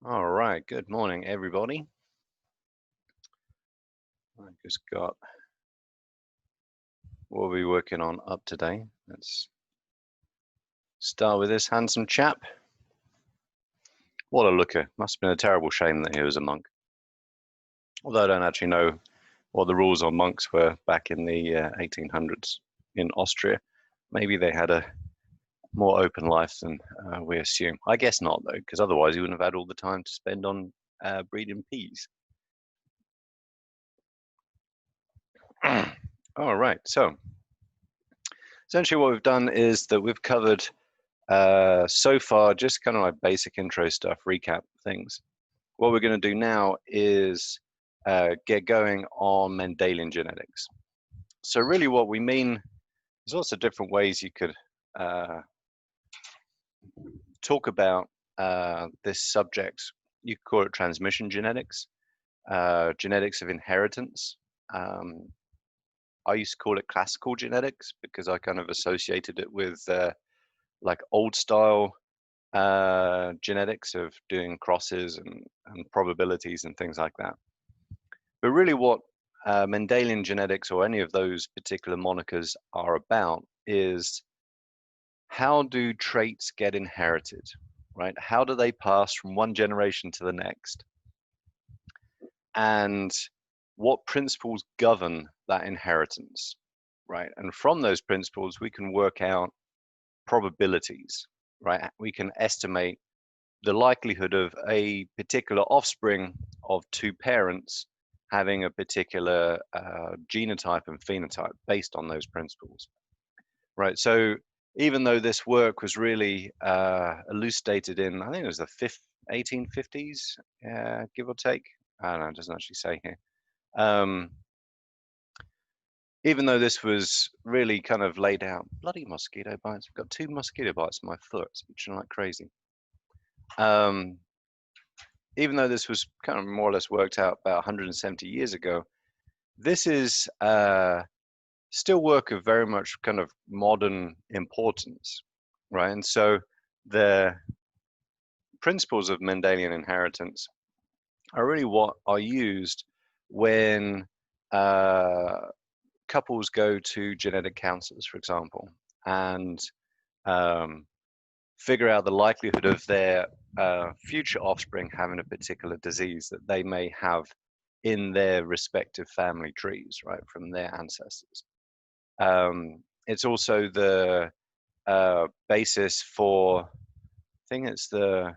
All right, good morning, everybody. I just got what are we working on up today. Let's start with this handsome chap. What a looker. Must have been a terrible shame that he was a monk. Although I don't actually know what the rules on monks were back in the 1800s in Austria. Maybe they had a more open life than we assume. I guess not, though, because otherwise he wouldn't have had all the time to spend on breeding peas. All right, so essentially what we've done is that we've covered so far just kind of like basic intro stuff, recap things. What we're going to do now is get going on Mendelian genetics. So really what we mean, there's lots of different ways you could uh, talk about this subject. You could call it transmission genetics, genetics of inheritance. Um, I used to call it classical genetics because I kind of associated it with like old style genetics of doing crosses and probabilities and things like that. But really, what Mendelian genetics or any of those particular monikers are about is how do traits get inherited, right? How do they pass from one generation to the next? And what principles govern that inheritance, right? And from those principles, we can work out probabilities, right? We can estimate the likelihood of a particular offspring of two parents having a particular genotype and phenotype based on those principles, right? So even though this work was really elucidated in, I think it was the 1850s, give or take. I don't know, it doesn't actually say here. Um, Even though this was really kind of laid out, bloody mosquito bites. I've got two mosquito bites on my foot. It's itching like crazy. Um, Even though this was kind of more or less worked out about 170 years ago, this is still work of very much kind of modern importance, right? And so the principles of Mendelian inheritance are really what are used when uh, couples go to genetic counselors, for example, and um, figure out the likelihood of their future offspring having a particular disease that they may have in their respective family trees, right, from their ancestors. It's also the basis for, I think it's the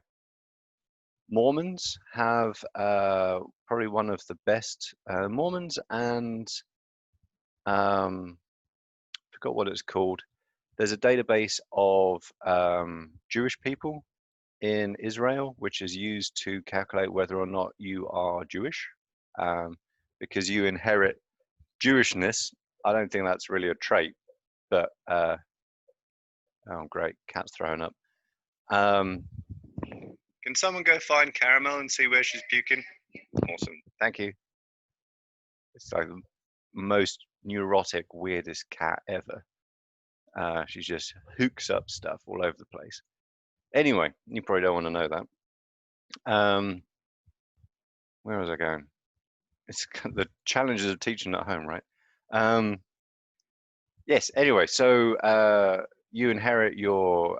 Mormons have probably one of the best Mormons and forgot what it's called. There's a database of Jewish people in Israel, which is used to calculate whether or not you are Jewish, um, because you inherit Jewishness. I don't think that's really a trait, but oh, great, cat's throwing up. Um, can someone go find Caramel and see where she's puking? Awesome, thank you. It's like the most neurotic, weirdest cat ever. She just hooks up stuff all over the place. Anyway, you probably don't want to know that. Where was I going? It's the challenges of teaching at home, right? Um, yes. Anyway, so you inherit your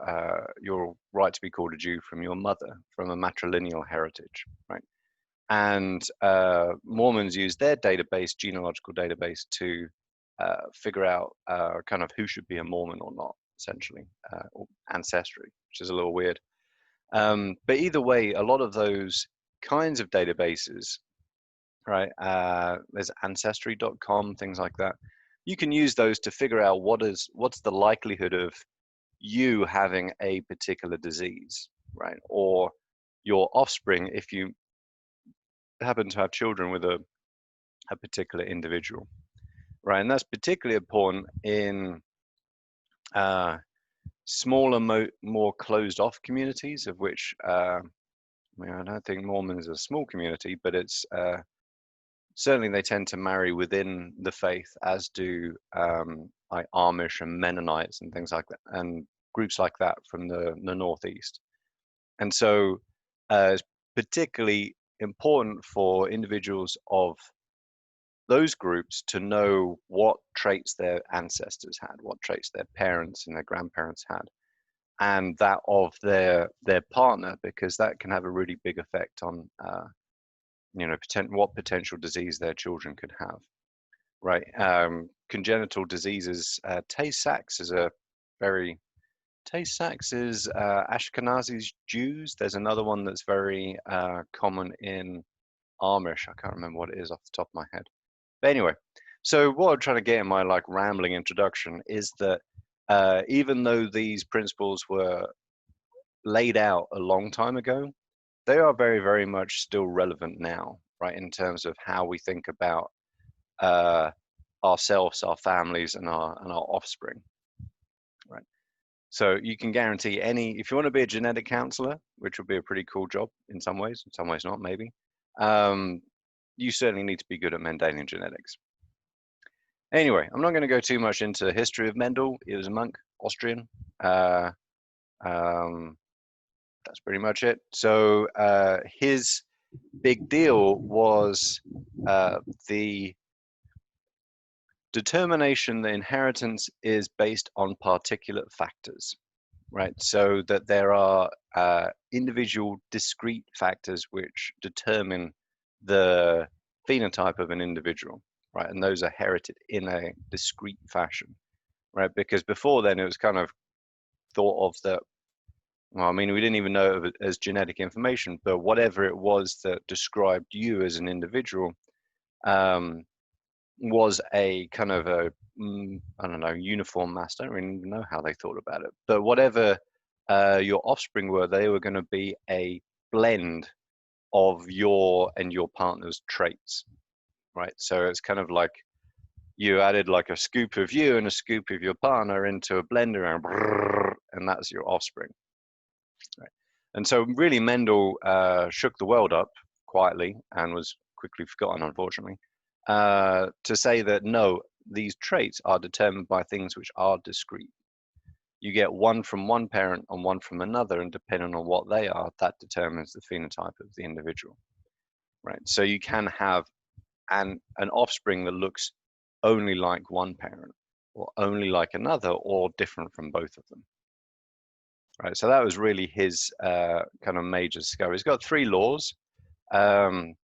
right to be called a Jew from your mother, from a matrilineal heritage, right? And Mormons use their database, genealogical database, to figure out kind of who should be a Mormon or not, essentially, or ancestry, which is a little weird. But either way, a lot of those kinds of databases, right? There's ancestry.com, things like that. You can use those to figure out what's the likelihood of you having a particular disease, right? Or your offspring if you happen to have children with a particular individual, right? And that's particularly important in uh, smaller, more closed off communities, of which I mean, I don't think Mormons are a small community, but it's certainly they tend to marry within the faith, as do like Amish and Mennonites and things like that, and groups like that from the Northeast. And so it's particularly important for individuals of those groups to know what traits their ancestors had, what traits their parents and their grandparents had, and that of their partner, because that can have a really big effect on what potential disease their children could have. Right. Congenital diseases. Tay-Sachs is Tay-Sachs is Ashkenazi Jews. There's another one that's very common in Amish. I can't remember what it is off the top of my head. But anyway, so what I'm trying to get in my like rambling introduction is that even though these principles were laid out a long time ago, they are very, very much still relevant now, right? In terms of how we think about ourselves, our families, and our offspring, right? So you can guarantee if you want to be a genetic counselor, which would be a pretty cool job in some ways not, maybe. You certainly need to be good at Mendelian genetics. Anyway, I'm not going to go too much into the history of Mendel. He was a monk, Austrian. That's pretty much it. So his big deal was the determination that inheritance is based on particulate factors, right? So that there are individual discrete factors which determine the phenotype of an individual, right? And those are heredited in a discrete fashion, right? Because before then it was kind of thought of that, well, I mean, we didn't even know it as genetic information, but whatever it was that described you as an individual was a kind of a, I don't know, uniform mass. I don't really even know how they thought about it, but whatever your offspring were, they were going to be a blend of your and your partner's traits, right? So it's kind of like you added like a scoop of you and a scoop of your partner into a blender, and that's your offspring, right? And so really Mendel shook the world up quietly and was quickly forgotten, unfortunately, to say that no, these traits are determined by things which are discrete. You get one from one parent and one from another, and depending on what they are, that determines the phenotype of the individual, right? So you can have an offspring that looks only like one parent, or only like another, or different from both of them, right? So that was really his kind of major discovery. He's got 3 laws. Here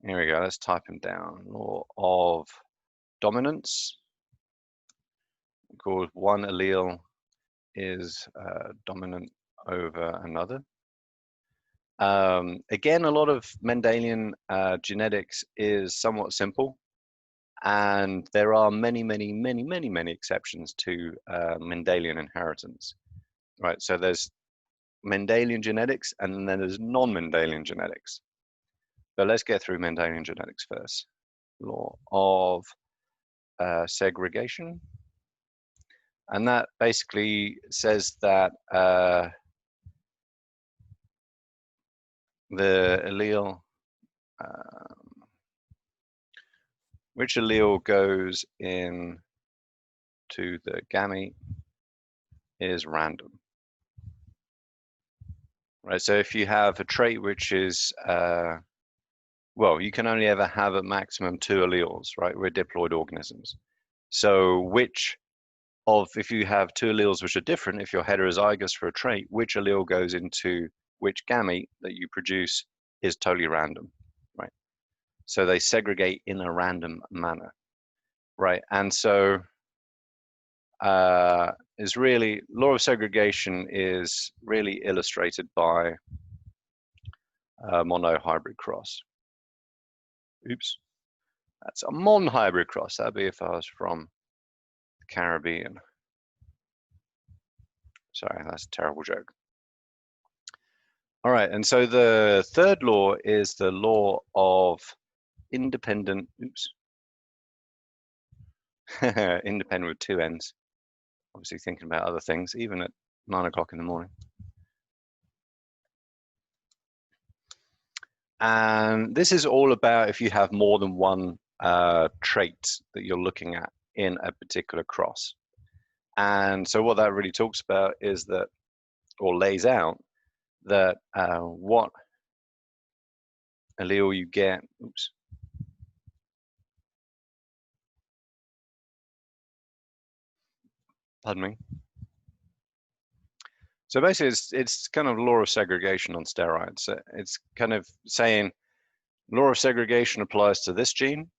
we go. Let's type them down. Law of dominance. Called one allele is dominant over another. Again, a lot of Mendelian genetics is somewhat simple, and there are many exceptions to Mendelian inheritance, right? So there's Mendelian genetics, and then there's non-Mendelian genetics. But let's get through Mendelian genetics first. Law of segregation. And that basically says that the allele, which allele goes in to the gamete is random, right? So if you have a trait which is, well, you can only ever have a maximum 2 alleles, right? We're diploid organisms. So if you have 2 alleles which are different, if you're heterozygous for a trait, which allele goes into which gamete that you produce is totally random, right? So they segregate in a random manner, right? And so is really, law of segregation is really illustrated by monohybrid cross. Oops, that's a monhybrid cross. That'd be if I was from the Caribbean. Sorry, that's a terrible joke. All right, and so the 3rd law is the law of independent, independent with 2 N's. Obviously thinking about other things, even at 9 o'clock in the morning. And this is all about if you have more than one trait that you're looking at in a particular cross. And so what that really talks about is that, or lays out, that what allele you get, oops, pardon me. So basically, it's kind of law of segregation on steroids. It's kind of saying law of segregation applies to this gene.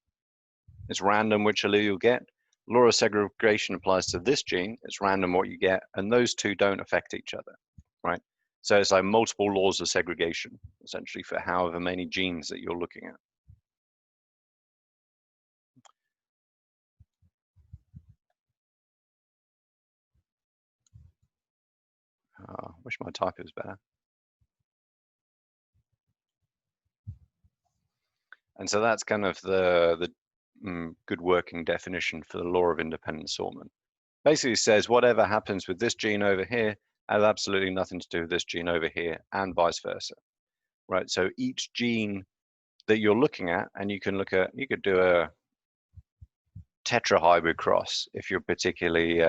It's random which allele you'll get. Law of segregation applies to this gene. It's random what you get, and those two don't affect each other, right? So it's like multiple laws of segregation, essentially, for however many genes that you're looking at. Wish my type was better. And so that's kind of the good working definition for the law of independent assortment. Basically says whatever happens with this gene over here has absolutely nothing to do with this gene over here, and vice versa, right? So each gene that you're looking at, and you can look at, you could do a tetrahybrid cross if you're particularly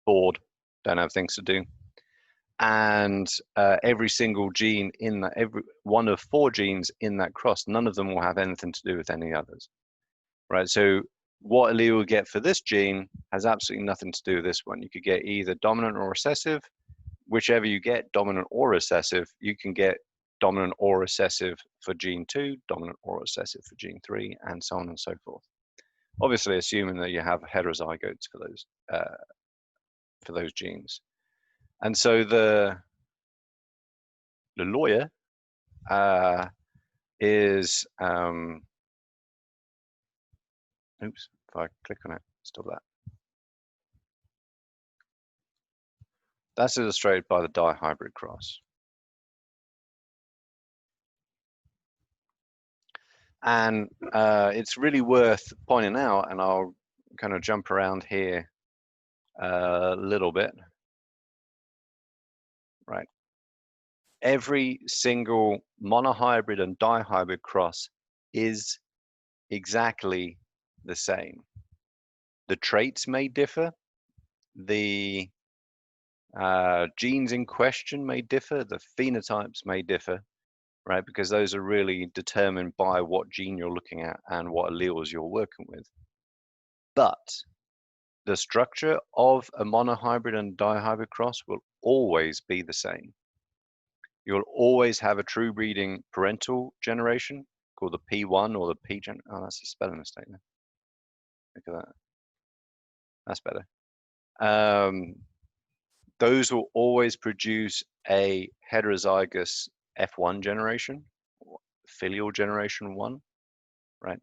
bored, don't have things to do. And every single gene in that, every one of 4 genes in that cross, none of them will have anything to do with any others, right? So what allele you get for this gene has absolutely nothing to do with this one. You could get either dominant or recessive. Whichever you get, dominant or recessive, you can get dominant or recessive for gene 2, dominant or recessive for gene 3, and so on and so forth. Obviously, assuming that you have heterozygotes for those genes. And so the lawyer is, oops, if I click on it, stop that. That's illustrated by the dihybrid cross. And it's really worth pointing out, and I'll kind of jump around here a little bit, right? Every single monohybrid and dihybrid cross is exactly the same. The traits may differ, the genes in question may differ, the phenotypes may differ, right? Because those are really determined by what gene you're looking at and what alleles you're working with. But the structure of a monohybrid and dihybrid cross will always be the same. You'll always have a true breeding parental generation called the P1 or the P gen. Oh, that's a spelling mistake there. Look at that. That's better. Those will always produce a heterozygous F1 generation, filial generation 1, right?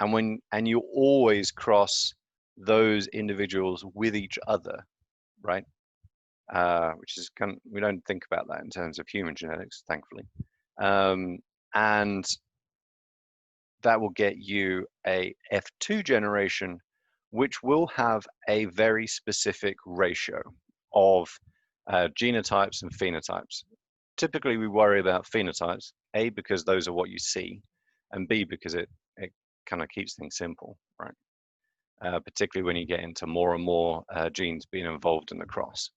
And you always cross those individuals with each other, right? Which is kind of, we don't think about that in terms of human genetics, thankfully. And that will get you a F2 generation, which will have a very specific ratio of genotypes and phenotypes. Typically, we worry about phenotypes, A, because those are what you see, and B, because it kind of keeps things simple, right? Particularly when you get into more and more genes being involved in the cross.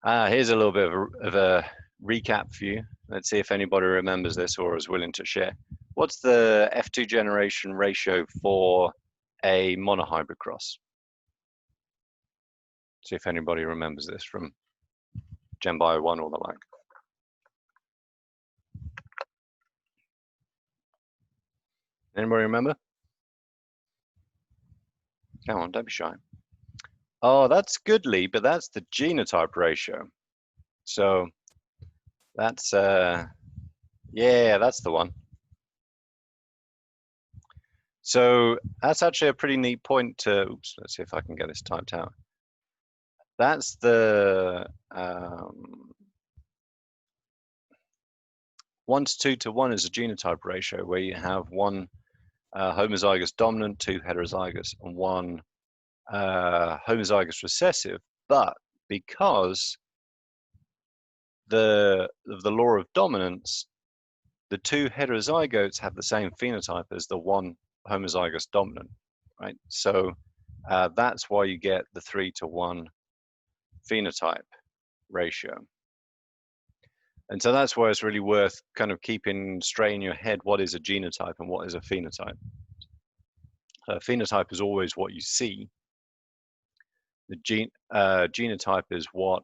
Here's a little bit of a recap for you. Let's see if anybody remembers this or is willing to share. What's the F2 generation ratio for a monohybrid cross? See if anybody remembers this from GenBio 1 or the like. Anybody remember? Come on, don't be shy. Oh, that's good, Lee, but that's the genotype ratio. So that's, yeah, that's the one. So that's actually a pretty neat point to, oops, let's see if I can get this typed out. That's the 1 to 2 to 1 is a genotype ratio where you have 1 homozygous dominant, 2 heterozygous, and 1 homozygous recessive. But because the law of dominance, the 2 heterozygotes have the same phenotype as the 1 homozygous dominant, right? So that's why you get the 3 to 1 phenotype ratio. And so that's why it's really worth kind of keeping straight in your head what is a genotype and what is a phenotype. A phenotype is always what you see. The genotype is what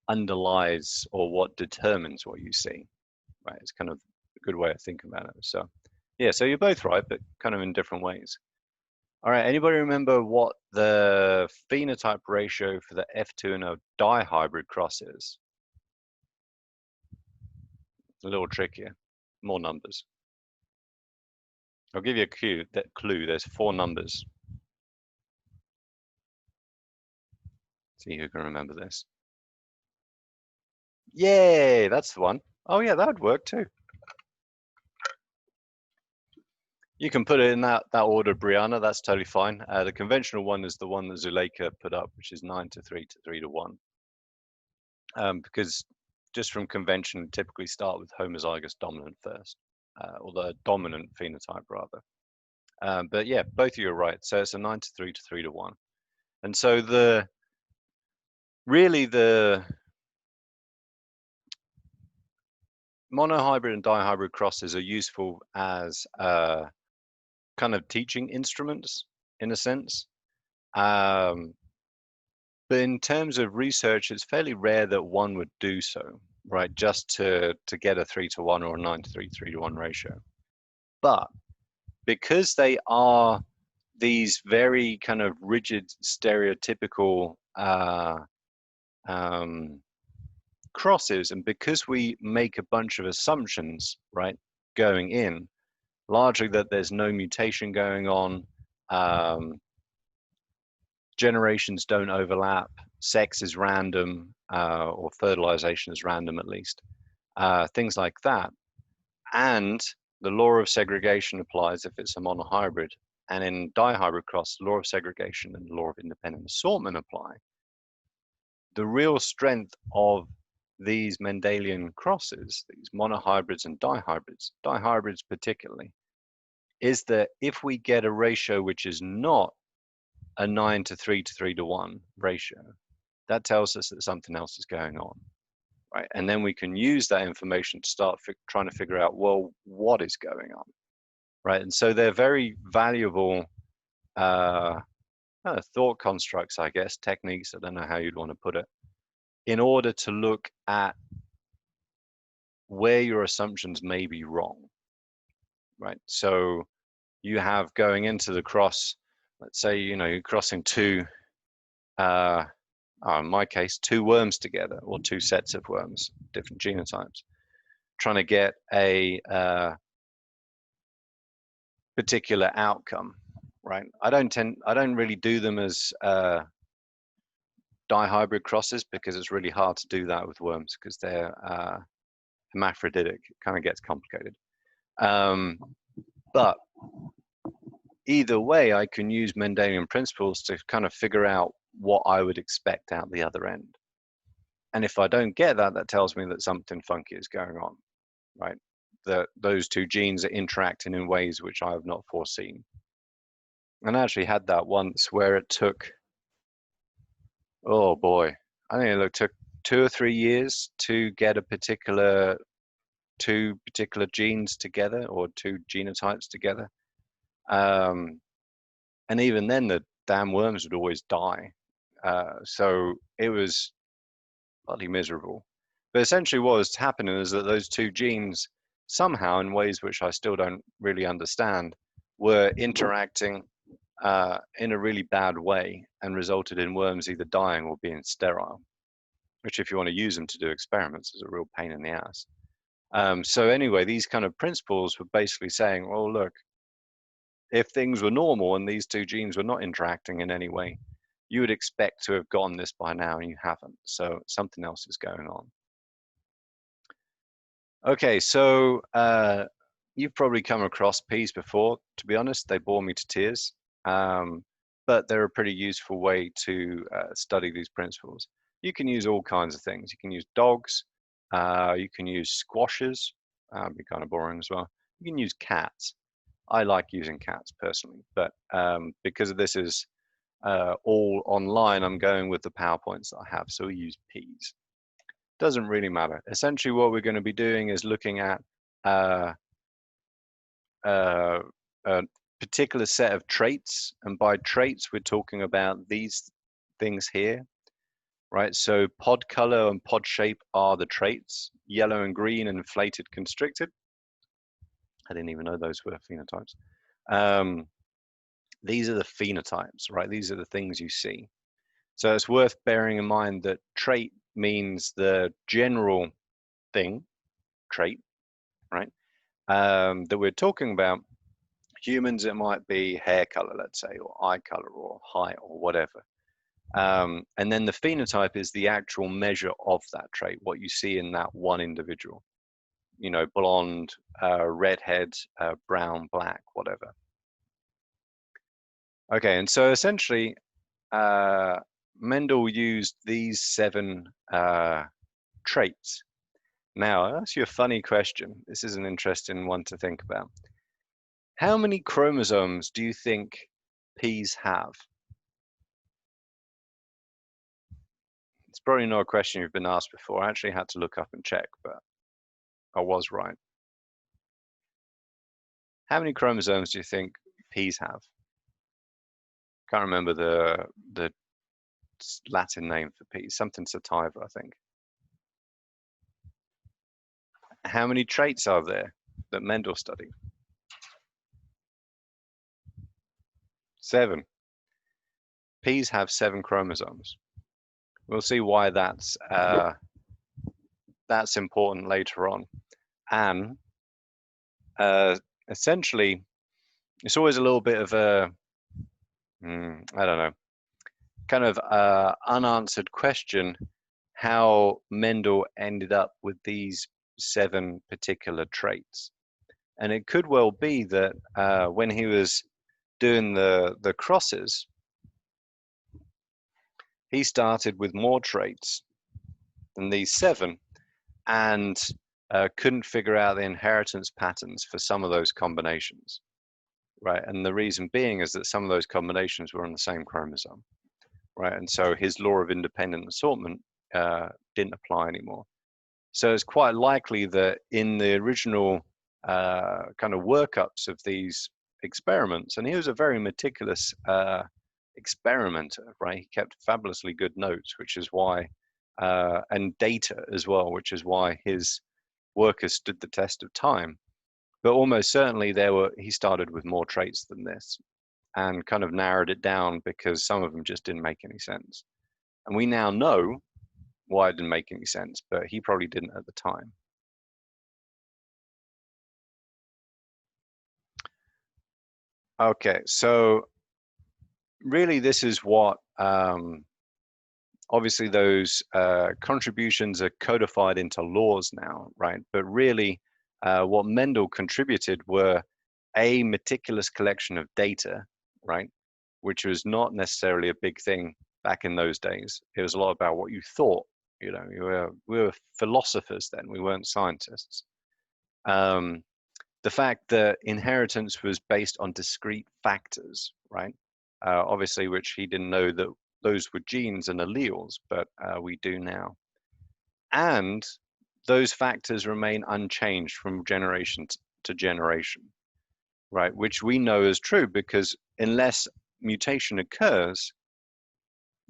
underlies or what determines what you see, right? It's kind of a good way of thinking about it. So yeah, so you're both right, but kind of in different ways. All right, anybody remember what the phenotype ratio for the F2 and a dihybrid cross is? It's a little trickier, more numbers. I'll give you a clue. There's 4 numbers. See who can remember this. Yay, that's the one. Oh yeah, that would work too. You can put it in that order, Brianna. That's totally fine. The conventional one is the one that Zuleika put up, which is 9 to 3 to 3 to 1. Because just from convention, typically start with homozygous dominant first, or the dominant phenotype rather. But yeah, both of you are right. So it's a 9 to 3 to 3 to 1. And so the monohybrid and dihybrid crosses are useful as kind of teaching instruments in a sense. But in terms of research, it's fairly rare that one would do so, right? Just to get a 3 to 1 or a 9 to 3, 3 to 1 ratio. But because they are these very kind of rigid, stereotypical crosses, and because we make a bunch of assumptions, right, going in, largely that there's no mutation going on, generations don't overlap, sex is random, or fertilization is random at least, things like that. And the law of segregation applies if it's a monohybrid. And in dihybrid cross, the law of segregation and the law of independent assortment apply. The real strength of these Mendelian crosses, these monohybrids and dihybrids particularly, is that if we get a ratio which is not a 9 to 3 to 3 to 1 ratio, that tells us that something else is going on, right? And then we can use that information to start trying to figure out, well, what is going on, right? And so they're very valuable thought constructs, I guess, techniques, I don't know how you'd want to put it, in order to look at where your assumptions may be wrong, right? So you have going into the cross, let's say, you're crossing two, in my case, 2 worms together, or 2 sets of worms, different genotypes, trying to get a particular outcome, right? I don't really do them as dihybrid crosses because it's really hard to do that with worms because they're hermaphroditic. It kind of gets complicated. But either way, I can use Mendelian principles to kind of figure out what I would expect out the other end. And if I don't get that, that tells me that something funky is going on, right? That those 2 genes are interacting in ways which I have not foreseen. And I actually had that once where it took, oh boy, I think it took 2 or 3 years to get two particular genes together, or 2 genotypes together. And even then, the damn worms would always die. So it was bloody miserable. But essentially what was happening is that those 2 genes, somehow in ways which I still don't really understand, were interacting in a really bad way and resulted in worms either dying or being sterile, which if you want to use them to do experiments is a real pain in the ass. So anyway, these kind of principles were basically saying, well, look, if things were normal and these 2 genes were not interacting in any way, you would expect to have gotten this by now, and you haven't. So something else is going on. Okay, so you've probably come across peas before. To be honest, they bore me to tears, but they're a pretty useful way to study these principles. You can use all kinds of things. You can use dogs. You can use squashes. Be kind of boring as well. You can use cats. I like using cats personally, but because this is all online, I'm going with the PowerPoints that I have. So we use peas. Doesn't really matter. Essentially, what we're going to be doing is looking at uh, a particular set of traits, and by traits, we're talking about these things here, right? So pod color and pod shape are the traits. Yellow and green, inflated, constricted. I didn't even know those were phenotypes. These are the phenotypes, right? These are the things you see. So it's worth bearing in mind that trait means the general thing, trait, right? That we're talking about. Humans, it might be hair color, let's say, or eye color, or height, or whatever. And then the phenotype is the actual measure of that trait, what you see in that one individual. You know, blonde, redhead, brown, black, whatever. Okay, and so essentially, Mendel used these 7 traits. Now, I'll ask you a funny question. This is an interesting one to think about. How many chromosomes do you think peas have? It's probably not a question you've been asked before. I actually had to look up and check, but I was right. How many chromosomes do you think peas have? Can't remember the Latin name for peas. Something sativa, I think. How many traits are there that Mendel studied? 7. Peas have 7 chromosomes. We'll see why that's important later on. And essentially, it's always a little bit of a, I don't know, kind of unanswered question how Mendel ended up with these 7 particular traits. And it could well be that when he was doing the crosses, he started with more traits than these 7 and couldn't figure out the inheritance patterns for some of those combinations, right? And the reason being is that some of those combinations were on the same chromosome, right? And so his law of independent assortment didn't apply anymore. So it's quite likely that in the original kind of workups of these experiments, and he was a very meticulous experimenter, right? He kept fabulously good notes, which is why, and data as well, which is why his work has stood the test of time. But almost certainly he started with more traits than this and kind of narrowed it down because some of them just didn't make any sense. And we now know why it didn't make any sense, but he probably didn't at the time. Okay, so really this is what, obviously those contributions are codified into laws now, right? But really what Mendel contributed were a meticulous collection of data, right? Which was not necessarily a big thing back in those days. It was a lot about what you thought, you know, we were philosophers then, we weren't scientists. The fact that inheritance was based on discrete factors, right? Obviously, which he didn't know that those were genes and alleles, but we do now. And those factors remain unchanged from generation to generation, right? Which we know is true because unless mutation occurs,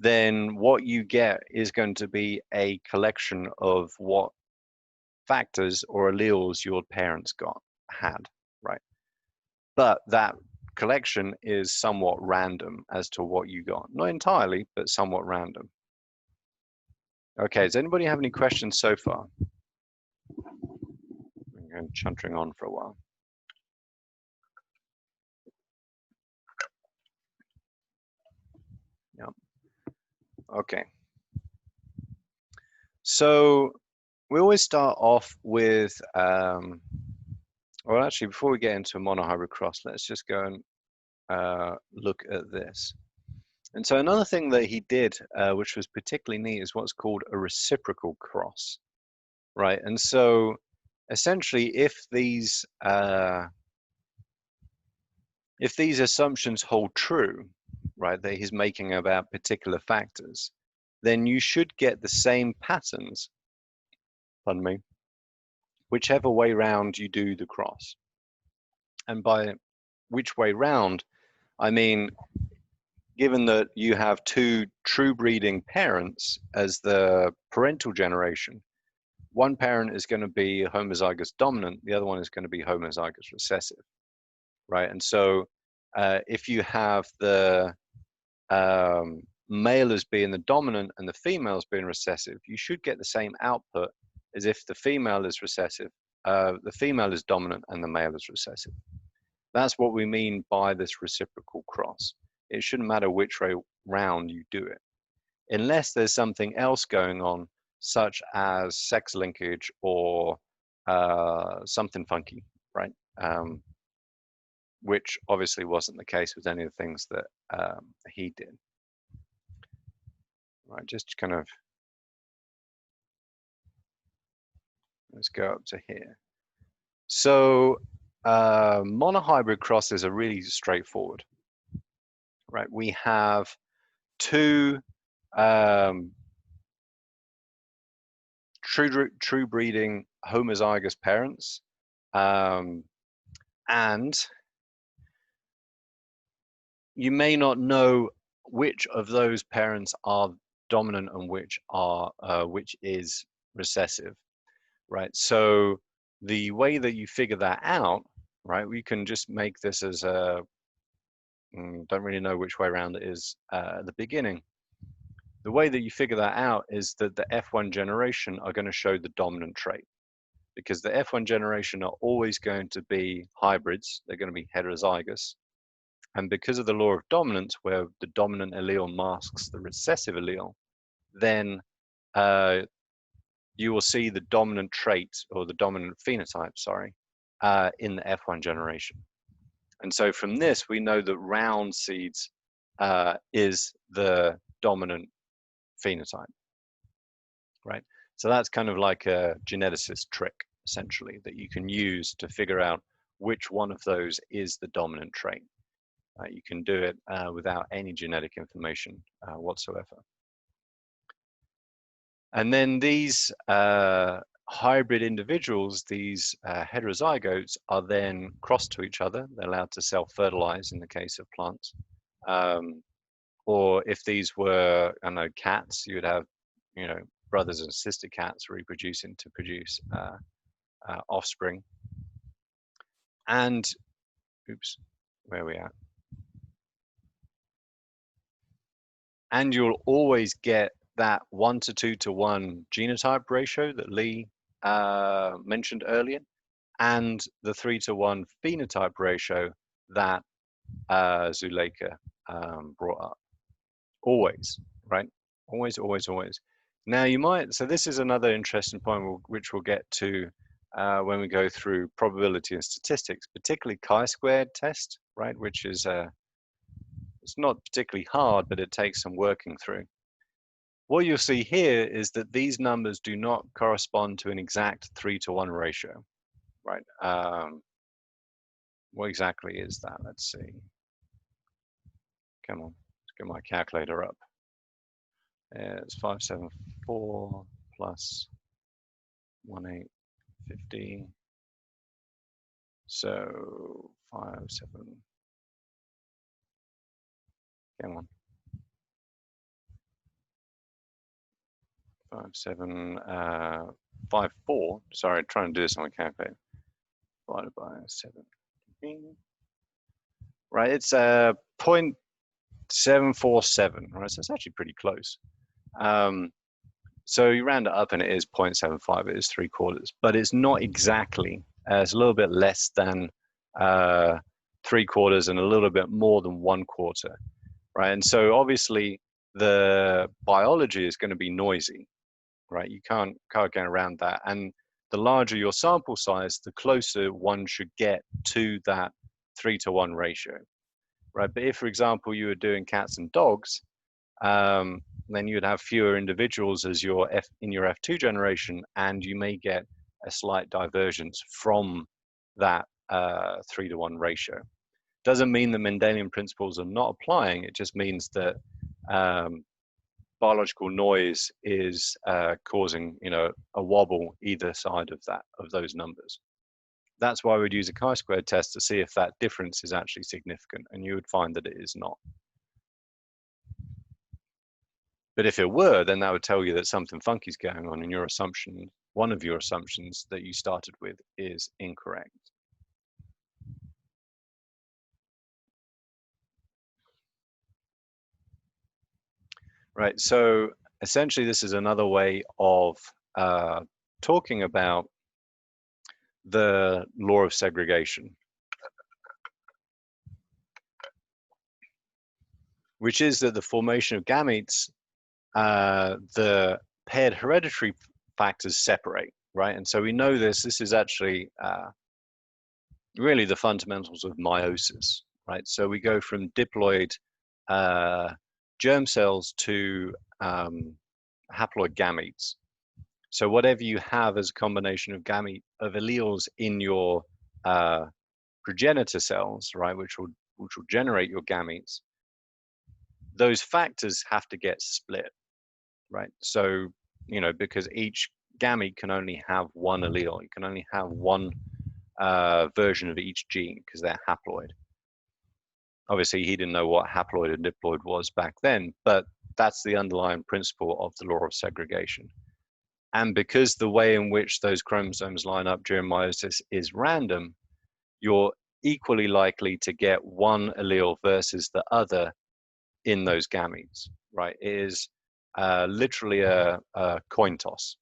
then what you get is going to be a collection of what factors or alleles your parents had, right? But that collection is somewhat random as to what you got. Not entirely, but somewhat random. Okay, does anybody have any questions so far? I'm going chuntering on for a while. Yep. Okay. So we always start off with, well, actually, before we get into a monohybrid cross, let's just go and look at this. And so another thing that he did, which was particularly neat, is what's called a reciprocal cross, right? And so essentially, if these assumptions hold true, right, that he's making about particular factors, then you should get the same patterns pardon me, whichever way round you do the cross. And by which way round, I mean, given that you have two true breeding parents as the parental generation, one parent is going to be homozygous dominant, the other one is going to be homozygous recessive, right? And so if you have the male as being the dominant and the female as being recessive, you should get the same output as if the female is recessive, the female is dominant and the male is recessive. That's what we mean by this reciprocal cross. It shouldn't matter which way round you do it, unless there's something else going on, such as sex linkage or something funky, right? Which obviously wasn't the case with any of the things that he did. Right, just kind of, let's go up to here. So monohybrid crosses are really straightforward, right? We have two true breeding homozygous parents, and you may not know which of those parents are dominant and which is recessive, right? So the way that you figure that out, right, we can just make this as a, don't really know which way around it is at the beginning. The way that you figure that out is that the F1 generation are going to show the dominant trait, because the F1 generation are always going to be hybrids. They're going to be heterozygous. And because of the law of dominance, where the dominant allele masks the recessive allele, then you will see the dominant trait, or the dominant phenotype, sorry, in the F1 generation. And so from this, we know that round seeds is the dominant phenotype, right? So that's kind of like a geneticist trick, essentially, that you can use to figure out which one of those is the dominant trait. You can do it without any genetic information whatsoever. And then these hybrid individuals, these heterozygotes, are then crossed to each other. They're allowed to self-fertilize in the case of plants. Or if these were, I know, cats, you would have, brothers and sister cats reproducing to produce offspring. And, oops, where are we at? And you'll always get that 1 to 2 to 1 genotype ratio that Lee mentioned earlier, and the 3 to 1 phenotype ratio that Zuleika brought up. Always, right? Always, always, always. Now you might, so this is another interesting point which we'll get to when we go through probability and statistics, particularly chi-squared test, right? Which is, it's not particularly hard, but it takes some working through. What you'll see here is that these numbers do not correspond to an exact 3 to 1 ratio, right? What exactly is that? Let's see. Come on, let's get my calculator up. It's 574 plus 1815. So 57. Come on. 5754. Sorry, trying to do this on a calculator. Divided by 17. Right, it's 0.747. Right, so it's actually pretty close. So you round it up and it is 0.75. It is 3/4, but it's not exactly. It's a little bit less than 3/4 and a little bit more than 1/4. Right, and so obviously the biology is going to be noisy. Right, you can't get around that. And the larger your sample size, the closer one should get to that 3 to 1 ratio. Right, but if, for example, you were doing cats and dogs, then you would have fewer individuals as in your F2 generation, and you may get a slight divergence from that 3 to 1 ratio. Doesn't mean the Mendelian principles are not applying. It just means that biological noise is causing, you know, a wobble either side of those numbers. That's why we'd use a chi-square test to see if that difference is actually significant, and you would find that it is not. But if it were, then that would tell you that something funky is going on, and your assumption, one of your assumptions that you started with, is incorrect. Right, so essentially this is another way of talking about the law of segregation, which is that the formation of gametes, the paired hereditary factors separate, right? And so we know this is actually really the fundamentals of meiosis, right? So we go from diploid germ cells to haploid gametes. So whatever you have as a combination of alleles in your progenitor cells, right, which will generate your gametes, those factors have to get split, right? So, you know, because each gamete can only have one allele, you can only have one version of each gene because they're haploid. Obviously, he didn't know what haploid and diploid was back then, but that's the underlying principle of the law of segregation. And because the way in which those chromosomes line up during meiosis is random, you're equally likely to get one allele versus the other in those gametes, right? It is literally a coin toss,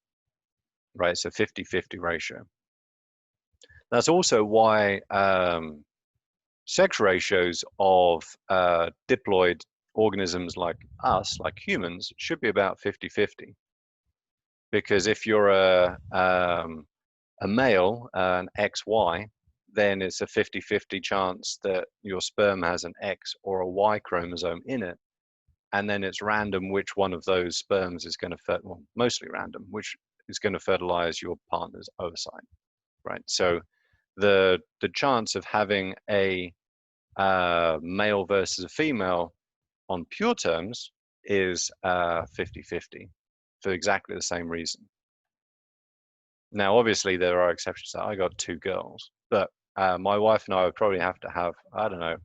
right? It's a 50-50 ratio. That's also why sex ratios of diploid organisms like us, like humans, should be about 50-50. Because if you're a male, an XY, then it's a 50-50 chance that your sperm has an X or a Y chromosome in it. And then it's random which one of those sperms is going to, well, mostly random, which is going to fertilize your partner's oocyte, right? So the chance of having a male versus a female on pure terms is 50-50 for exactly the same reason. Now, obviously, there are exceptions. I got 2 girls, but my wife and I would probably have to have, I don't know,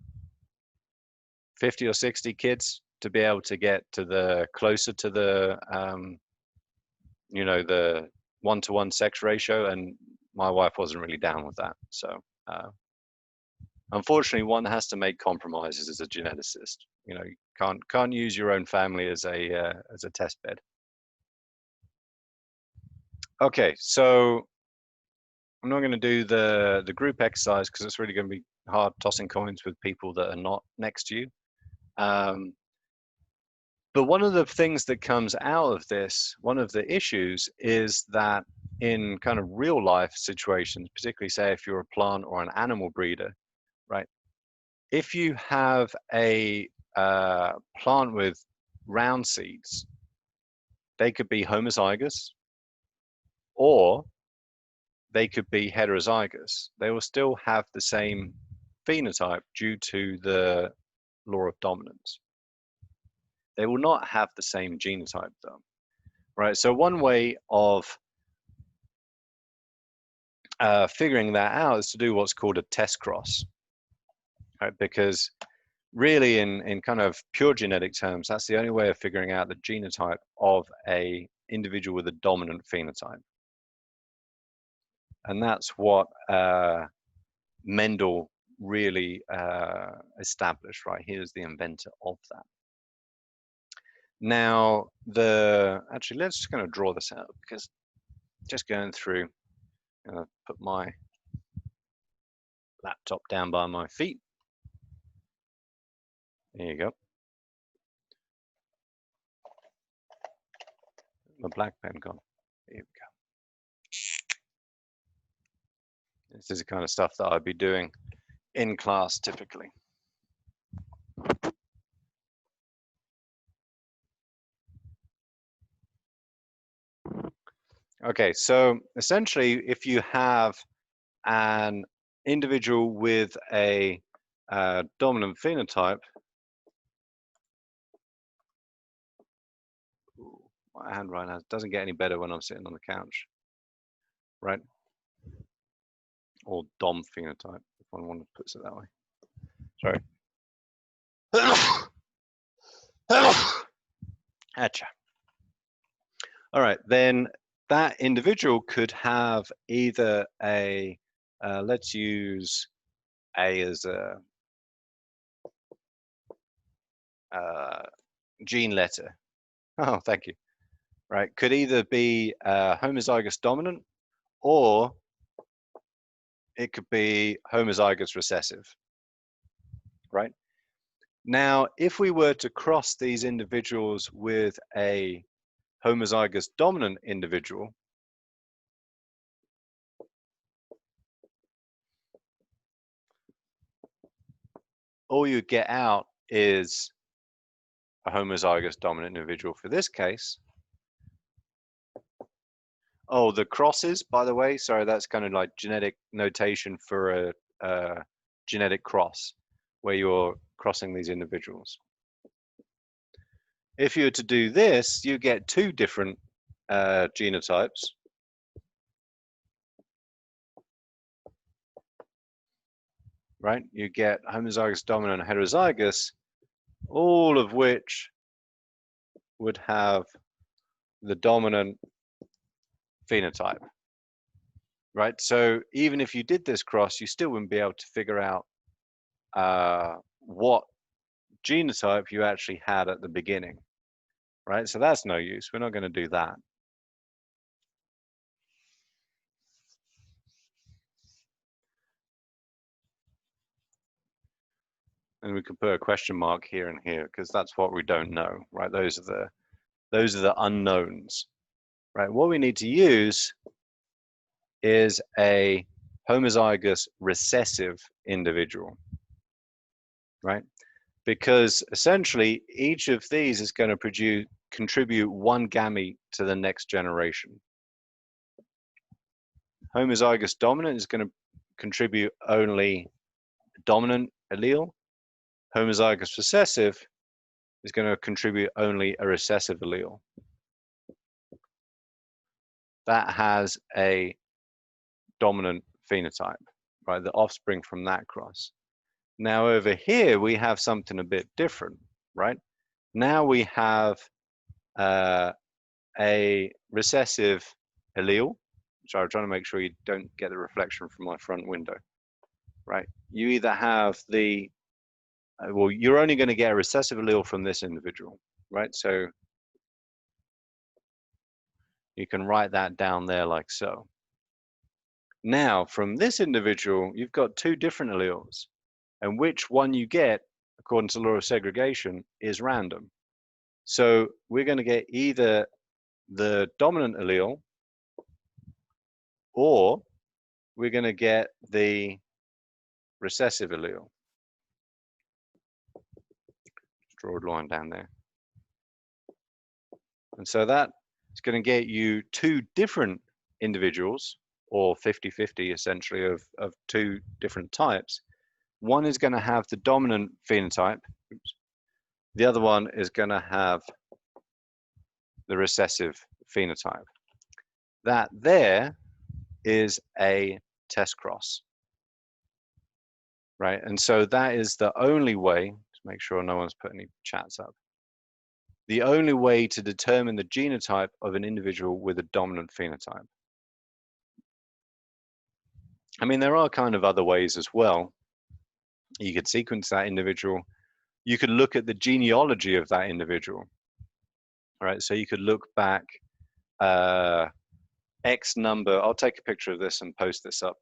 50 or 60 kids to be able to get to the closer to the, you know, the 1-to-1 sex ratio. And my wife wasn't really down with that. So unfortunately, one has to make compromises as a geneticist. You know, you can't use your own family as a test bed. Okay, so I'm not going to do the group exercise because it's really going to be hard tossing coins with people that are not next to you. But one of the things that comes out of this, one of the issues is that in kind of real life situations, particularly say if you're a plant or an animal breeder, right? If you have a plant with round seeds, they could be homozygous or they could be heterozygous. They will still have the same phenotype due to the law of dominance. They will not have the same genotype though, right? So one way of figuring that out is to do what's called a test cross, right? Because really in kind of pure genetic terms, that's the only way of figuring out the genotype of a individual with a dominant phenotype. And that's what Mendel really established, right? He was the inventor of that. Now, actually, let's just kind of draw this out because just going through, put my laptop down by my feet. There you go. My black pen gone. Here we go. This is the kind of stuff that I'd be doing in class typically. Okay, so essentially, if you have an individual with a dominant phenotype, my hand right now. It doesn't get any better when I'm sitting on the couch, right? Or Dom phenotype, if one wanted to put it that way. Sorry. Acha. All right, then that individual could have either a, let's use A as a gene letter. Oh, thank you. Right, could either be homozygous dominant, or it could be homozygous recessive, right? Now, if we were to cross these individuals with a homozygous dominant individual, all you get out is a homozygous dominant individual for this case. Oh, the crosses, by the way, sorry, that's kind of like genetic notation for a genetic cross, where you're crossing these individuals. If you were to do this, you get two different genotypes. Right? You get homozygous dominant and heterozygous, all of which would have the dominant phenotype. Right? So even if you did this cross, you still wouldn't be able to figure out what genotype you actually had at the beginning. Right? So that's no use. We're not going to do that. And we could put a question mark here and here, because that's what we don't know, right? Those are the unknowns, right? What we need to use is a homozygous recessive individual, right? Because essentially each of these is going to contribute one gamete to the next generation. Homozygous dominant is going to contribute only dominant allele. Homozygous recessive is going to contribute only a recessive allele. That has a dominant phenotype, right? The offspring from that cross. Now over here, we have something a bit different, right? Now we have a recessive allele. Sorry, I'm trying to make sure you don't get the reflection from my front window, right? You either have the, well, you're only going to get a recessive allele from this individual, right? So you can write that down there like so. Now, from this individual, you've got two different alleles, and which one you get, according to the law of segregation, is random. So we're going to get either the dominant allele, or we're going to get the recessive allele. Just draw a line down there. And so that is going to get you two different individuals, or 50-50 essentially, of two different types. One is going to have the dominant phenotype. Oops. The other one is going to have the recessive phenotype. That there is a test cross, right? And so that is the only way, to make sure no one's put any chats up, the only way to determine the genotype of an individual with a dominant phenotype. I mean, there are kind of other ways as well. You could sequence that individual. You could look at the genealogy of that individual, right? So you could look back X number. I'll take a picture of this and post this up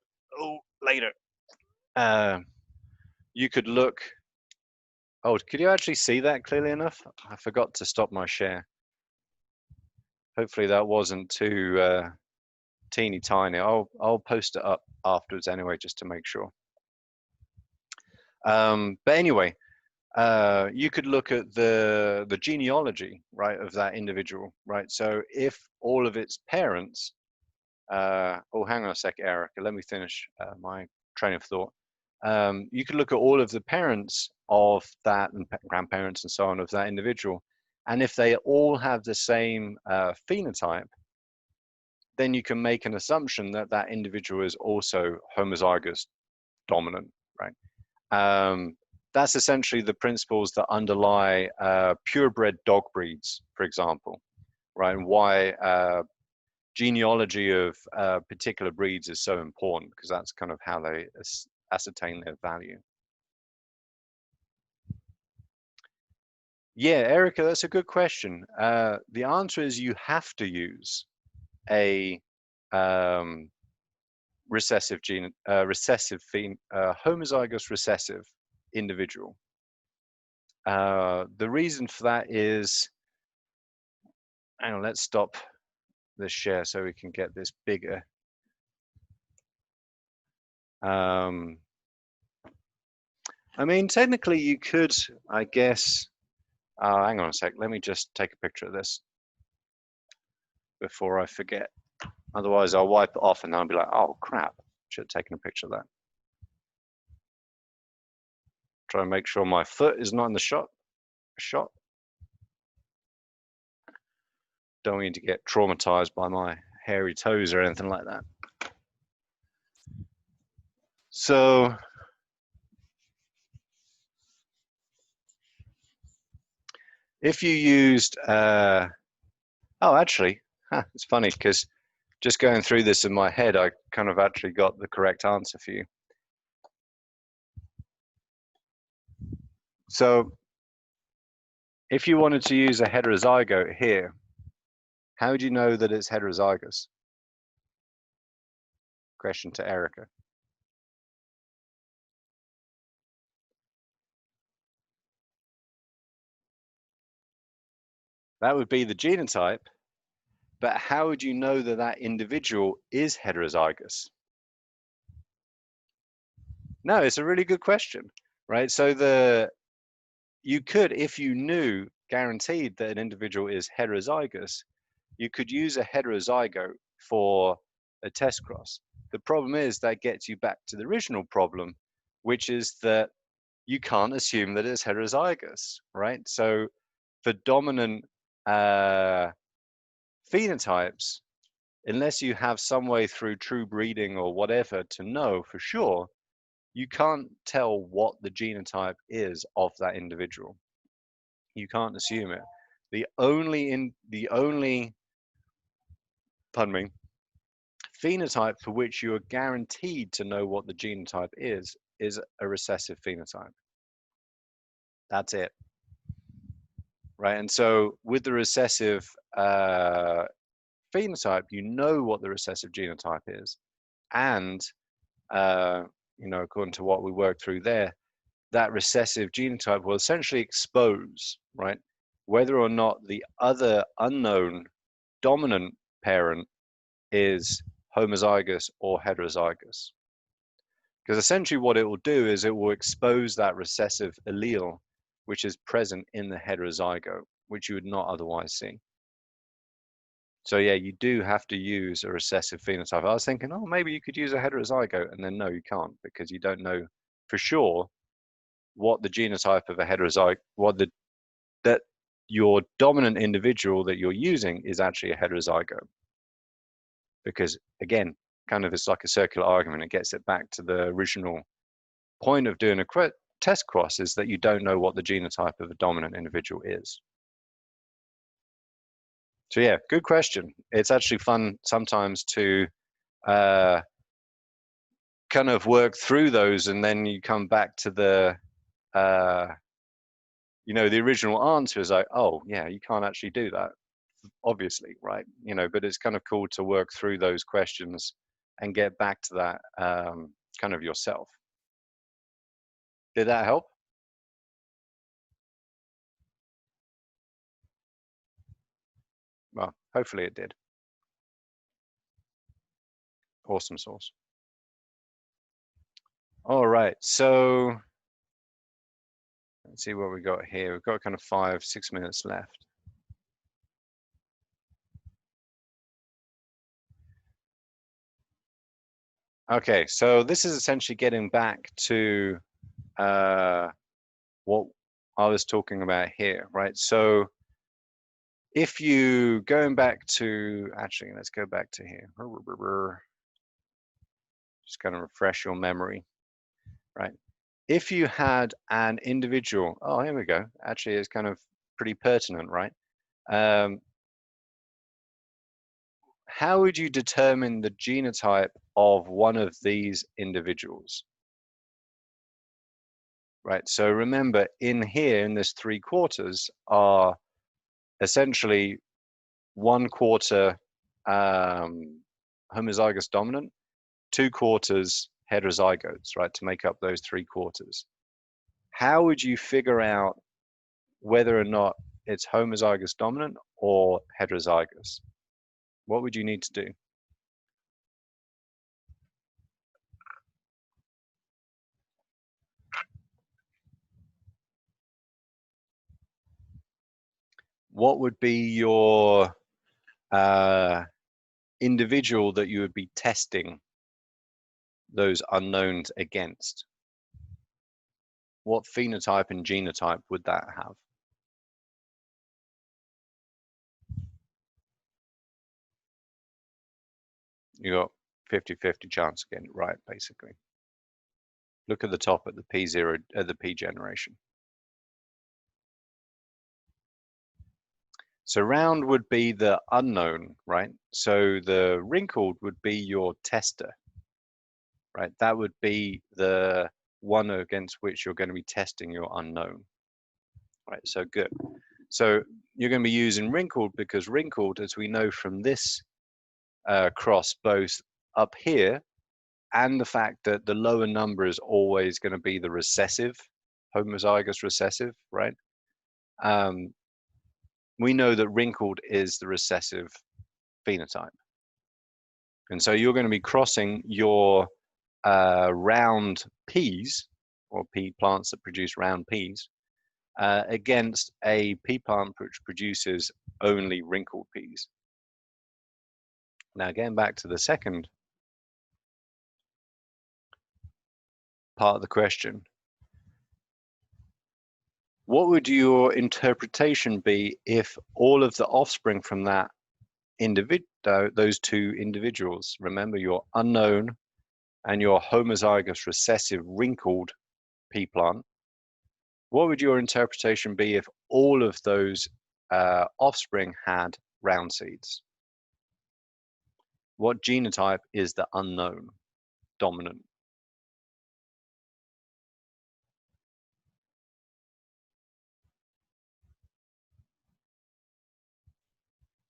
later. You could look. Oh, could you actually see that clearly enough? I forgot to stop my share. Hopefully that wasn't too teeny tiny. I'll post it up afterwards anyway, just to make sure. But anyway, you could look at the genealogy, right, of that individual, right? So if all of its parents, oh, hang on a sec, Erica, let me finish my train of thought. You could look at all of the parents of that, and grandparents and so on, of that individual, And if they all have the same phenotype, then you can make an assumption that that individual is also homozygous dominant, right? That's essentially the principles that underlie purebred dog breeds, for example, right? And why genealogy of particular breeds is so important, because that's kind of how they ascertain their value. Yeah, Erica, that's a good question. The answer is you have to use a homozygous recessive individual. The reason for that is, hang on, let's stop the share so we can get this bigger. I mean, technically you could, I guess, hang on a sec, let me just take a picture of this before I forget. Otherwise I'll wipe it off and then I'll be like, oh crap, should have taken a picture of that. Try and make sure my foot is not in the shot. Don't need to get traumatized by my hairy toes or anything like that. So if you used, oh, actually, it's funny because just going through this in my head, I kind of actually got the correct answer for you. So if you wanted to use a heterozygote here, how do you know that it's heterozygous? Question to Erica. That would be the genotype, but how would you know that that individual is heterozygous? No, it's a really good question, right? So you could, if you knew guaranteed that an individual is heterozygous, you could use a heterozygote for a test cross. The problem is that gets you back to the original problem, which is that you can't assume that it's heterozygous, right? So for dominant phenotypes, unless you have some way through true breeding or whatever to know for sure, you can't tell what the genotype is of that individual. You can't assume it. The only pardon me, phenotype for which you are guaranteed to know what the genotype is a recessive phenotype. That's it. Right, and so with the recessive phenotype, you know what the recessive genotype is, and you know, according to what we worked through there, that recessive genotype will essentially expose, right, whether or not the other unknown dominant parent is homozygous or heterozygous. Because essentially what it will do is it will expose that recessive allele which is present in the heterozygote, which you would not otherwise see. So yeah, you do have to use a recessive phenotype. I was thinking, oh, maybe you could use a heterozygote, and then no, you can't, because you don't know for sure what the genotype of a heterozygote, that your dominant individual that you're using is actually a heterozygote. Because again, kind of it's like a circular argument. It gets it back to the original point of doing a test cross, is that you don't know what the genotype of a dominant individual is. So yeah, good question. It's actually fun sometimes to kind of work through those, and then you come back to the you know, the original answer is like, oh yeah, you can't actually do that, obviously, right? You know, but it's kind of cool to work through those questions and get back to that kind of yourself. Did that help? Well, hopefully it did. Awesome sauce. All right, so let's see what we got here. We've got kind of 5-6 minutes left. Okay, so this is essentially getting back to what I was talking about here, right? So if you, going back to, actually, let's go back to here. Just going to refresh your memory, right? If you had an individual, oh, here we go. Actually, it's kind of pretty pertinent, right? How would you determine the genotype of one of these individuals? Right, so remember in here, in this 3/4 are essentially 1/4 homozygous dominant, 2/4 heterozygotes, right, to make up those 3/4. How would you figure out whether or not it's homozygous dominant or heterozygous? What would you need to do? What would be your individual that you would be testing those unknowns against? What phenotype and genotype would that have? You got 50-50 chance of getting it right, basically. Look at the top at the P0, the P generation. So round would be the unknown, right? So the wrinkled would be your tester, right? That would be the one against which you're going to be testing your unknown, right? So good. So you're going to be using wrinkled because wrinkled, as we know from this cross, both up here and the fact that the lower number is always going to be the recessive, homozygous recessive, right? We know that wrinkled is the recessive phenotype. And so you're going to be crossing your round peas, or pea plants that produce round peas, against a pea plant which produces only wrinkled peas. Now, getting back to the second part of the question, what would your interpretation be if all of the offspring from that those two individuals, remember your unknown and your homozygous recessive wrinkled pea plant, what would your interpretation be if all of those offspring had round seeds? What genotype is the unknown dominant?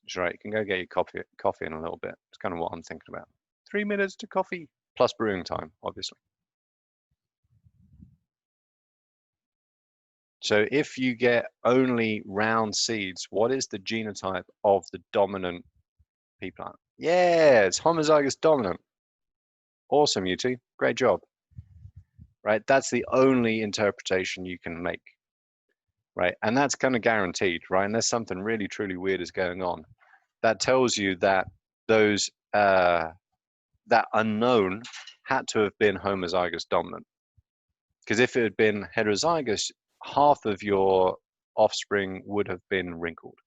That's right, you can go get your coffee in a little bit. It's kind of what I'm thinking about. 3 minutes to coffee, plus brewing time, obviously. So if you get only round seeds, what is the genotype of the dominant pea plant? Yeah, it's homozygous dominant. Awesome, you two. Great job. Right, that's the only interpretation you can make. Right, and that's kind of guaranteed, right? Unless something really truly weird is going on. That tells you that those that unknown had to have been homozygous dominant. Because if it had been heterozygous, half of your offspring would have been wrinkled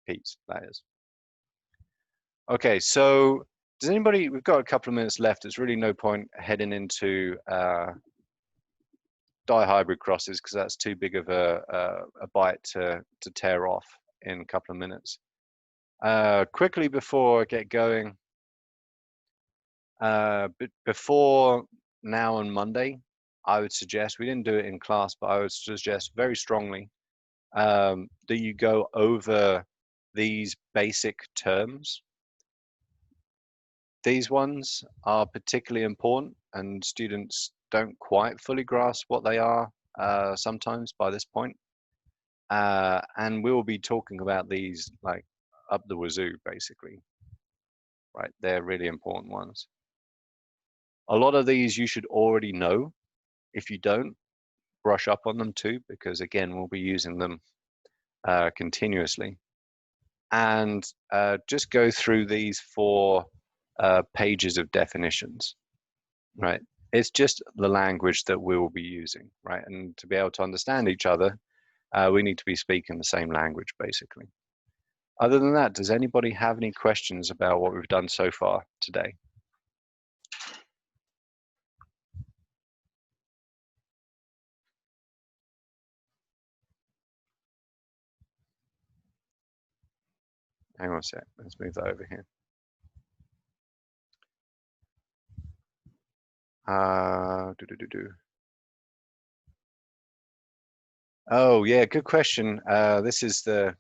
peas, that is. Okay, so does anybody, we've got a couple of minutes left. There's really no point heading into dihybrid crosses because that's too big of a bite to tear off in a couple of minutes. Quickly before I get going, before now on Monday, I would suggest, we didn't do it in class, but I would suggest very strongly that you go over these basic terms. These ones are particularly important, and students don't quite fully grasp what they are sometimes by this point. And we'll be talking about these like up the wazoo, basically. Right, they're really important ones. A lot of these you should already know. If you don't, brush up on them too, because again, we'll be using them continuously. And just go through these 4 pages of definitions, right? It's just the language that we will be using, right? And to be able to understand each other, we need to be speaking the same language, basically. Other than that, does anybody have any questions about what we've done so far today? Hang on a sec. Let's move that over here. Oh yeah, good question. This is the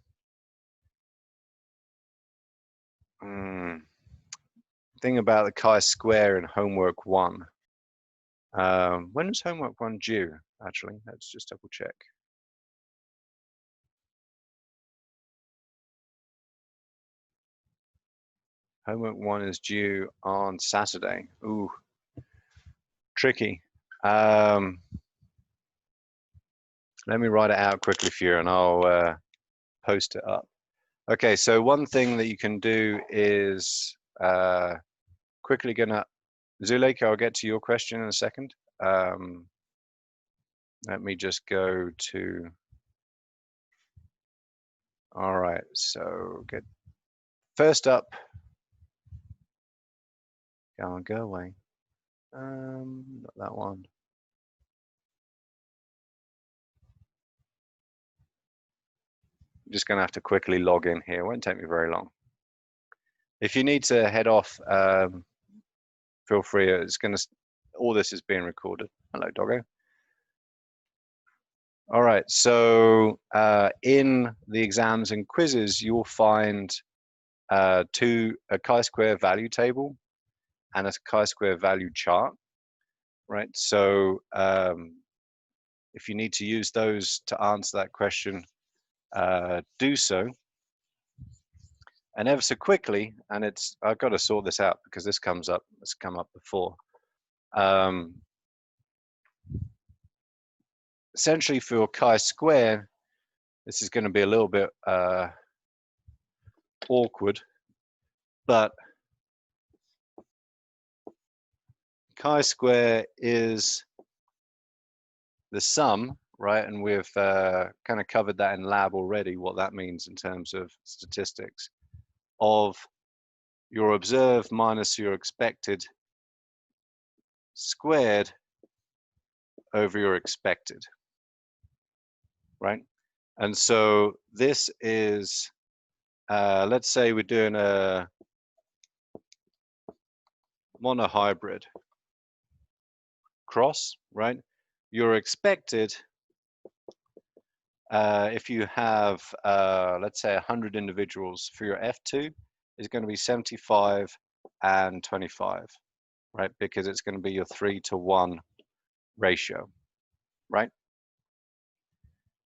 thing about the chi-square in homework 1. When was homework 1 due? Actually, let's just double check. Homework 1 is due on Saturday. Ooh, tricky. Let me write it out quickly for you and I'll post it up. Okay, so one thing that you can do is quickly gonna, Zuleika, I'll get to your question in a second. Let me just go to, all right, so get, first up, go away. Not that one. I'm just gonna have to quickly log in here. It won't take me very long. If you need to head off, feel free. It's gonna, all this is being recorded. Hello, doggo. All right, so in the exams and quizzes, you'll find a chi-square value table and a chi-square value chart, right? So if you need to use those to answer that question, do so. And ever so quickly, and it's, I've got to sort this out because this comes up, it's come up before. Essentially for your chi-square, this is going to be a little bit awkward, but chi-square is the sum, right? And we've kind of covered that in lab already, what that means in terms of statistics, of your observed minus your expected squared over your expected, right? And so this is, let's say we're doing a monohybrid cross, right? Your expected, if you have, let's say 100 individuals for your F2 is going to be 75 and 25, right? Because it's going to be your 3-to-1 ratio, right?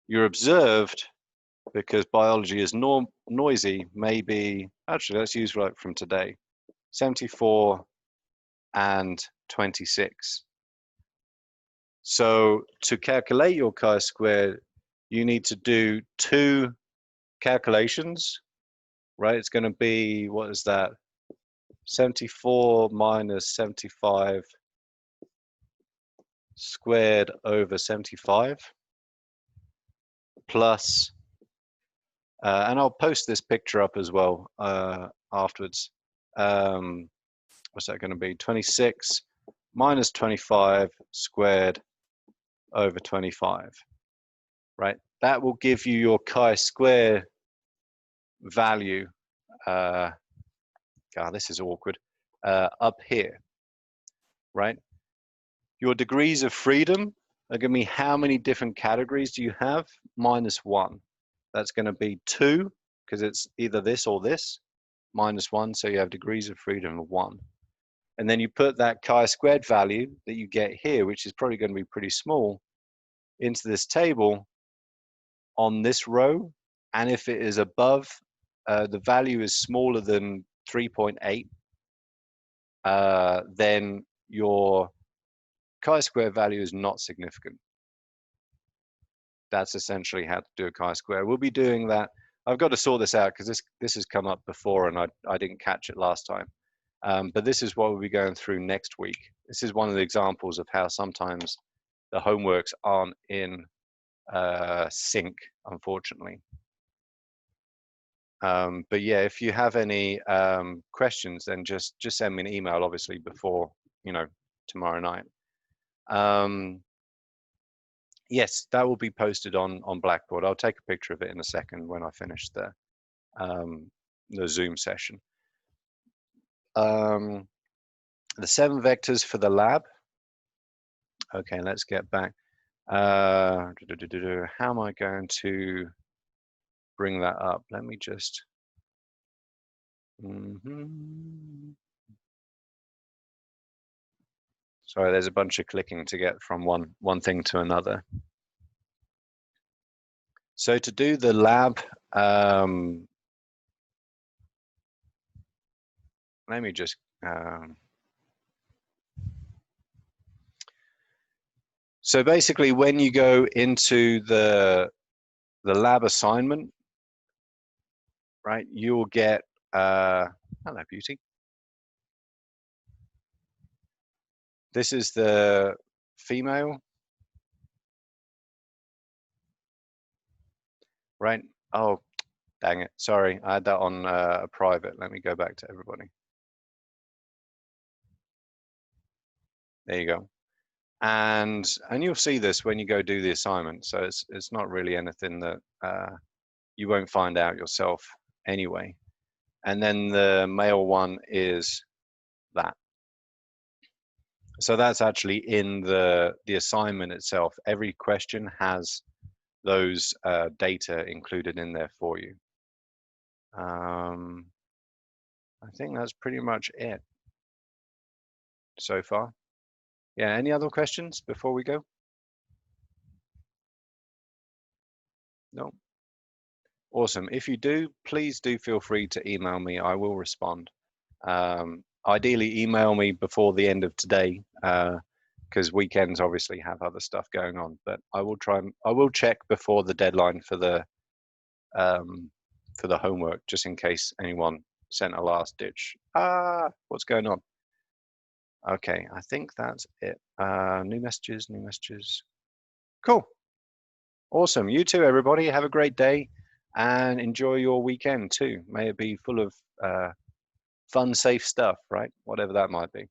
Your observed, because biology is noisy, maybe, actually let's use right from today, 74 and 26. So to calculate your chi-squared, you need to do 2 calculations, right? It's going to be, what is that? 74 minus 75 squared over 75 plus, and I'll post this picture up as well afterwards. What's that going to be? 26 minus 25 squared over 25, right? That will give you your chi-square value. God, this is awkward. Up here, right? Your degrees of freedom are going to be how many different categories do you have? -1. That's going to be 2 because it's either this or this. -1, so you have degrees of freedom of 1. And then you put that chi-squared value that you get here, which is probably going to be pretty small, into this table on this row. And if it is above, the value is smaller than 3.8, then your chi-square value is not significant. That's essentially how to do a chi-square. We'll be doing that. I've got to sort this out because this has come up before and I didn't catch it last time. But this is what we'll be going through next week. This is one of the examples of how sometimes the homeworks aren't in sync, unfortunately. But yeah, if you have any questions, then just send me an email, obviously, before, you know, tomorrow night. Yes, that will be posted on Blackboard. I'll take a picture of it in a second when I finish the Zoom session. The 7 vectors for the lab. Okay, let's get back. How am I going to bring that up? Let me just. Sorry, there's a bunch of clicking to get from one thing to another. So to do the lab, let me just. So basically, when you go into the lab assignment, right, you'll get. Hello, beauty. This is the female, right? Oh, dang it. Sorry, I had that on a private. Let me go back to everybody. There you go. And you'll see this when you go do the assignment. So it's not really anything that you won't find out yourself anyway. And then the male one is that. So that's actually in the assignment itself. Every question has those data included in there for you. I think that's pretty much it so far. Yeah, any other questions before we go? No? Awesome. If you do, please do feel free to email me. I will respond. Ideally, email me before the end of today, because weekends obviously have other stuff going on. But I will try and I will check before the deadline for the homework, just in case anyone sent a last ditch. What's going on? Okay, I think that's it. New messages, new messages. Cool. Awesome. You too, everybody. Have a great day and enjoy your weekend too. May it be full of fun, safe stuff, right? Whatever that might be.